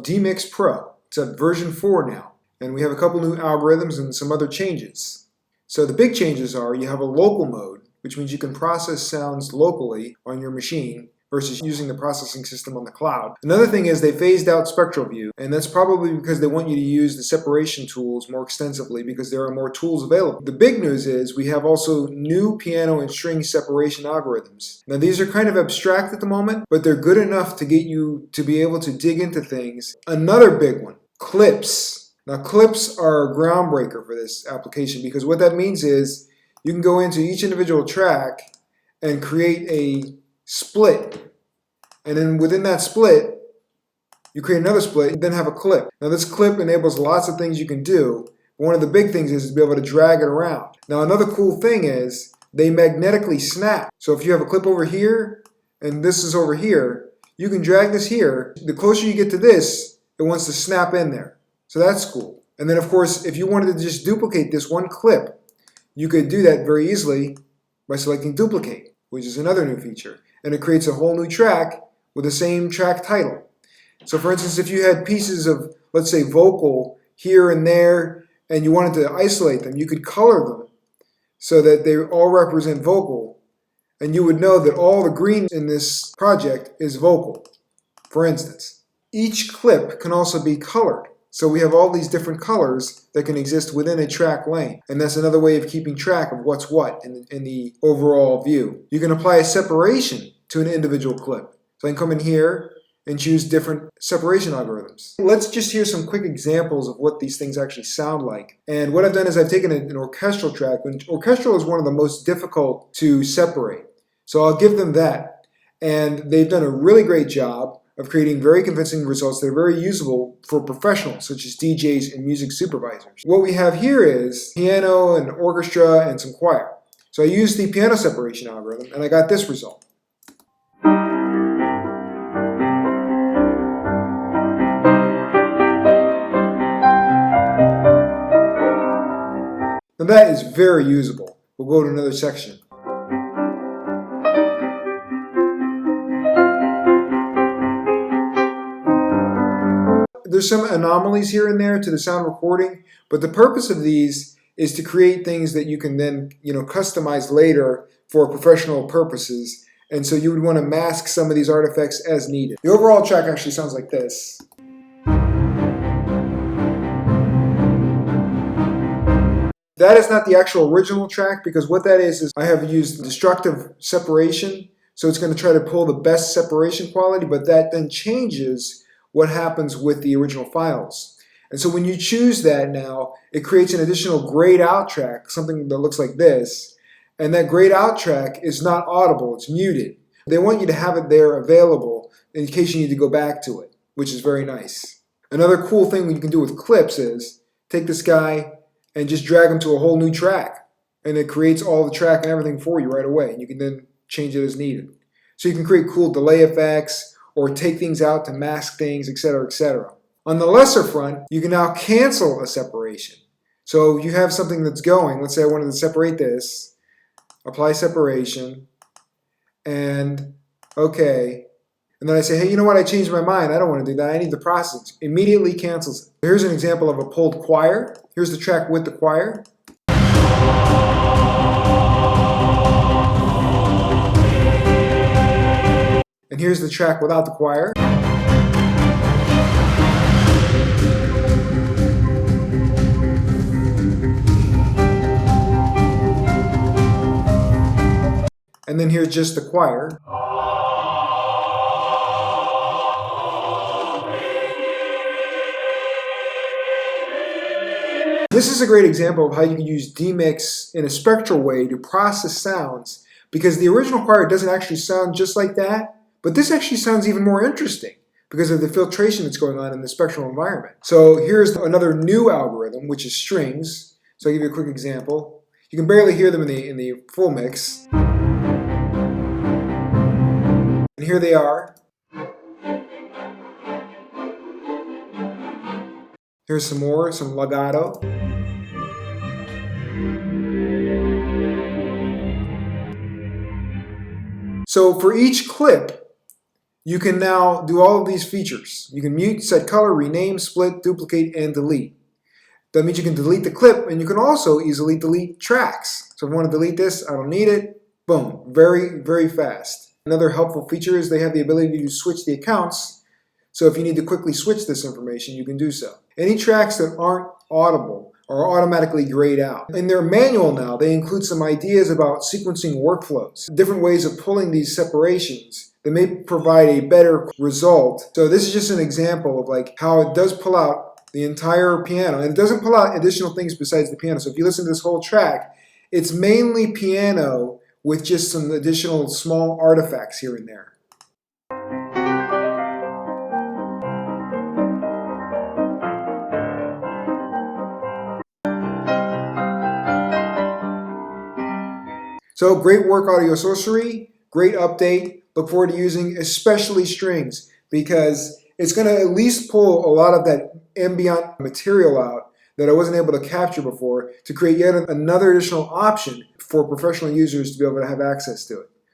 DeMix Pro. It's at version 4 now. And we have a couple new algorithms and some other changes. So the big changes are you have a local mode, which means you can process sounds locally on your machine versus using the processing system on the cloud. Another thing is they phased out spectral view, and that's probably because they want you to use the separation tools more extensively because there are more tools available. The big news is we have also new piano and string separation algorithms. Now these are kind of abstract at the moment, but they're good enough to get you to be able to dig into things. Another big one, clips. Now clips are a groundbreaker for this application because what that means is you can go into each individual track and create a split, and then within that split you create another split and then have a clip. Now this clip enables lots of things you can do. One of the big things is to be able to drag it around. Now another cool thing is they magnetically snap. So if you have a clip over here and this is over here, you can drag this here. The closer you get to this, it wants to snap in there. So that's cool. And then of course if you wanted to just duplicate this one clip, you could do that very easily by selecting duplicate, which is another new feature. And it creates a whole new track with the same track title. So for instance, if you had pieces of, let's say, vocal here and there, and you wanted to isolate them, you could color them so that they all represent vocal, and you would know that all the green in this project is vocal, for instance. Each clip can also be colored. So we have all these different colors that can exist within a track lane. And that's another way of keeping track of what's what in the overall view. You can apply a separation to an individual clip. So I can come in here and choose different separation algorithms. Let's just hear some quick examples of what these things actually sound like. And what I've done is I've taken an orchestral track, and orchestral is one of the most difficult to separate. So I'll give them that. And they've done a really great job of creating very convincing results that are very usable for professionals such as DJs and music supervisors. What we have here is piano and orchestra and some choir. So I used the piano separation algorithm and I got this result. Now that is very usable. We'll go to another section. There's some anomalies here and there to the sound recording, but the purpose of these is to create things that you can then, customize later for professional purposes. And so you would want to mask some of these artifacts as needed. The overall track actually sounds like this. That is not the actual original track because what that is I have used destructive separation. So it's going to try to pull the best separation quality, but that then changes what happens with the original files. And so when you choose that now, it creates an additional grayed out track, something that looks like this. And that grayed out track is not audible, it's muted. They want you to have it there available in case you need to go back to it, which is very nice. Another cool thing you can do with clips is take this guy and just drag him to a whole new track. And it creates all the track and everything for you right away. And you can then change it as needed. So you can create cool delay effects, or take things out to mask things, etc., etc. On the lesser front, you can now cancel a separation. So you have something that's going, let's say I wanted to separate this, apply separation, and okay. And then I say, hey, you know what, I changed my mind, I don't want to do that, I need the processing. Immediately cancels it. Here's an example of a pulled choir. Here's the track with the choir. And here's the track without the choir. And then here's just the choir. This is a great example of how you can use DeMix in a spectral way to process sounds, because the original choir doesn't actually sound just like that. But this actually sounds even more interesting because of the filtration that's going on in the spectral environment. So here's another new algorithm, which is strings. So I'll give you a quick example. You can barely hear them in the full mix. And here they are. Here's some more, some legato. So for each clip, you can now do all of these features. You can mute, set color, rename, split, duplicate, and delete. That means you can delete the clip, and you can also easily delete tracks. So if I want to delete this, I don't need it. Boom, very, very fast. Another helpful feature is they have the ability to switch the accounts. So if you need to quickly switch this information, you can do so. Any tracks that aren't audible are automatically grayed out. In their manual now, they include some ideas about sequencing workflows, different ways of pulling these separations that may provide a better result. So this is just an example of like how it does pull out the entire piano, and it doesn't pull out additional things besides the piano. So if you listen to this whole track, it's mainly piano with just some additional small artifacts here and there. So great work, AudioSourceRE. Great update. Look forward to using especially strings, because it's going to at least pull a lot of that ambient material out that I wasn't able to capture before, to create yet another additional option for professional users to be able to have access to it.